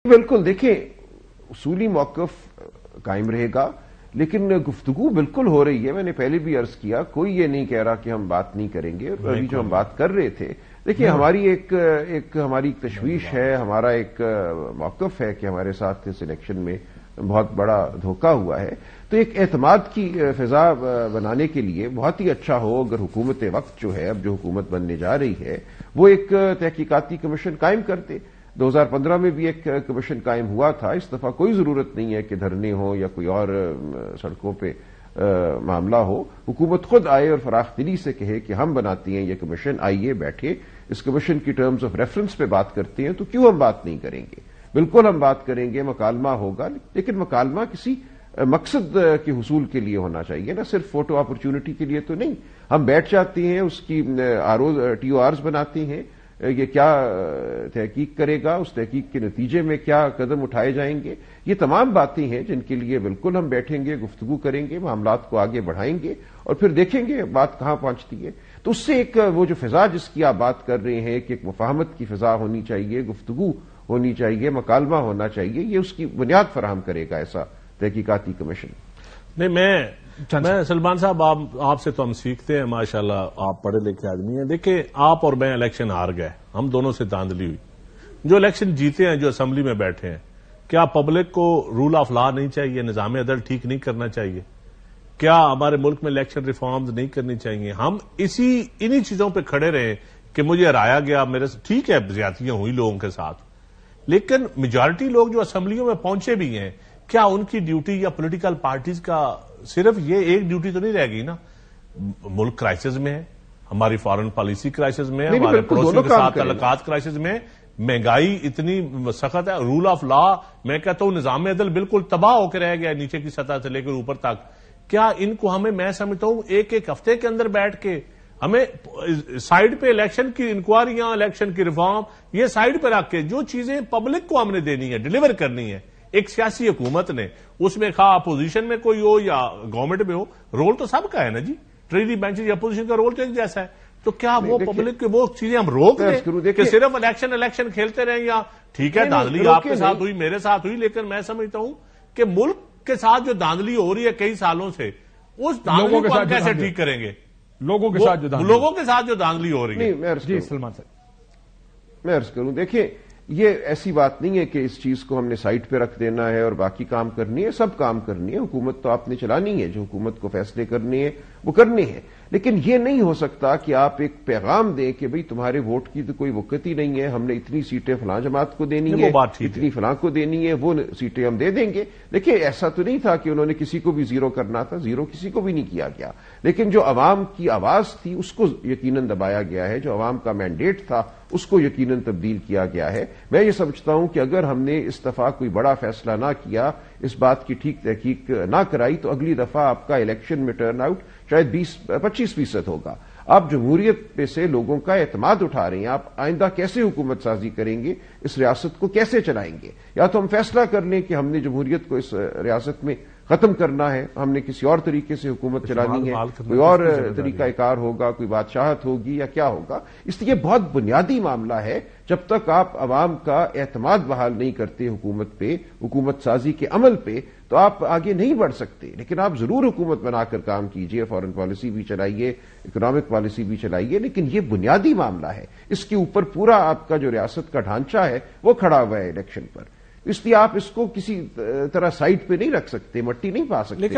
बिल्कुल देखिए, उसूली मौकफ कायम रहेगा, लेकिन गुफ्तगू बिल्कुल हो रही है। मैंने पहले भी अर्ज किया, कोई ये नहीं कह रहा कि हम बात नहीं करेंगे। अभी जो हम बात कर रहे थे, देखिए हमारी एक हमारी तशवीश है, हमारा एक मौकफ है कि हमारे साथ इस इलेक्शन में बहुत बड़ा धोखा हुआ है। तो एक एतमाद की फिजा बनाने के लिए बहुत ही अच्छा हो अगर हुकूमत वक्त जो है, अब जो हुकूमत बनने जा रही है, वो एक तहकीकाती कमीशन कायम कर दे। 2015 में भी एक कमीशन कायम हुआ था। इस दफा कोई जरूरत नहीं है कि धरने हो या कोई और सड़कों पे मामला हो। हुकूमत खुद आए और फराख दिली से कहे कि हम बनाती हैं ये कमीशन, आइए बैठे, इस कमीशन की टर्म्स ऑफ रेफरेंस पे बात करते हैं। तो क्यों हम बात नहीं करेंगे? बिल्कुल हम बात करेंगे, मकालमा होगा, लेकिन मकालमा किसी मकसद के हुसूल के लिए होना चाहिए, ना सिर्फ फोटो अपॉर्चुनिटी के लिए तो नहीं। हम बैठ जाते हैं, उसकी TORs बनाते हैं, ये क्या तहकीक करेगा, उस तहकीक के नतीजे में क्या कदम उठाए जाएंगे, ये तमाम बातें हैं जिनके लिए बिल्कुल हम बैठेंगे, गुफ्तगू करेंगे, मामलात को आगे बढ़ाएंगे और फिर देखेंगे बात कहां पहुंचती है। तो उससे एक वो जो फिजा जिसकी आप बात कर रहे हैं कि एक मुफाहमत की फिजा होनी चाहिए, गुफ्तगू होनी चाहिए, मकालमा होना चाहिए, ये उसकी बुनियाद फराहम करेगा ऐसा तहकीकाती कमीशन। नहीं, मैं सलमान साहब, आपसे तो हम सीखते हैं, माशाल्लाह आप पढ़े लिखे आदमी हैं। देखिए, आप और मैं इलेक्शन हार गए, हम दोनों से धांधली हुई। जो इलेक्शन जीते हैं, जो असेंबली में बैठे हैं, क्या पब्लिक को रूल ऑफ लॉ नहीं चाहिए, निजाम अदल ठीक नहीं करना चाहिए? क्या हमारे मुल्क में इलेक्शन रिफॉर्म्स नहीं करनी चाहिए? हम इन्हीं चीजों पर खड़े रहे कि मुझे हराया गया, मेरे ठीक है ज्यादतियां हुई लोगों के साथ, लेकिन मेजॉरिटी लोग जो असेंबलियों में पहुंचे भी हैं, क्या उनकी ड्यूटी या पॉलिटिकल पार्टीज का सिर्फ ये एक ड्यूटी तो नहीं रह गई ना? मुल्क क्राइसिस में है, हमारी फॉरेन पॉलिसी क्राइसिस में है, हमारे पड़ोसियों के साथ तल्लुकात क्राइसिस में, महंगाई इतनी सख्त है, रूल ऑफ लॉ, मैं कहता हूं निजाम अदल बिल्कुल तबाह होकर रह गया नीचे की सतह से लेकर ऊपर तक। क्या इनको हमें, मैं समझता हूं, एक एक हफ्ते के अंदर बैठ के हमें साइड पे इलेक्शन की इंक्वायरियां, इलेक्शन की रिफॉर्म, ये साइड पे रख के जो चीजें पब्लिक को हमने देनी है, डिलीवर करनी है एक सियासी हुकूमत ने, उसमें खा अपोजिशन में कोई हो या गवर्नमेंट में हो, रोल तो सबका है ना जी। ट्रेजरी बेंचेस या अपोजिशन का रोल तो एक जैसा है। तो क्या वो पब्लिक के वो चीजें हम रोक दें कि सिर्फ इलेक्शन खेलते रहें? या ठीक है, धांधली आपके साथ हुई, मेरे साथ हुई, लेकिन मैं समझता हूं कि मुल्क के साथ जो धांधली हो रही है कई सालों से, उस धांधली को हम कैसे ठीक करेंगे? लोगों के साथ जो धांधली हो रही है। जी सलमान साहब, मैं अर्ज करूं, देखिए ये ऐसी बात नहीं है कि इस चीज को हमने साइड पे रख देना है और बाकी काम करनी है। सब काम करनी है, हुकूमत तो आपने चलानी है, जो हुकूमत को फैसले करने हैं वो करने हैं। लेकिन ये नहीं हो सकता कि आप एक पैगाम दें कि भाई तुम्हारे वोट की तो कोई वक़्त ही नहीं है, हमने इतनी सीटें फलां जमात को देनी है, इतनी फलां को देनी है, वो सीटें हम दे देंगे। देखिए, ऐसा तो नहीं था कि उन्होंने किसी को भी जीरो करना था, जीरो किसी को भी नहीं किया गया, लेकिन जो अवाम की आवाज थी उसको यकीनन दबाया गया है, जो अवाम का मैंडेट था उसको यकीनन तब्दील किया गया है। मैं ये समझता हूं कि अगर हमने इस दफा कोई बड़ा फैसला ना किया, इस बात की ठीक तहकीक ना कराई, तो अगली दफा आपका इलेक्शन में टर्न आउट शायद 20-25% होगा। आप जमहूरियत पे से लोगों का एतमाद उठा रहे हैं, आप आइंदा कैसे हुकूमत साजी करेंगे, इस रियासत को कैसे चलाएंगे? या तो हम फैसला कर लें कि हमने जमहूरियत को इस रियासत में खत्म करना है, हमने किसी और तरीके से हुकूमत चलानी है, कोई और तरीकाकार होगा, कोई बादशाहत होगी या क्या होगा। इसलिए बहुत बुनियादी मामला है। जब तक आप अवाम का एतमाद बहाल नहीं करते हुकूमत पे, हुकूमत साजी के अमल पे, तो आप आगे नहीं बढ़ सकते। लेकिन आप जरूर हुकूमत बनाकर काम कीजिए, फॉरेन पॉलिसी भी चलाइए, इकोनॉमिक पॉलिसी भी चलाइए, लेकिन ये बुनियादी मामला है। इसके ऊपर पूरा आपका जो रियासत का ढांचा है वो खड़ा हुआ है इलेक्शन पर। इसलिए आप इसको किसी तरह साइड पे नहीं रख सकते, मट्टी नहीं पा सकते।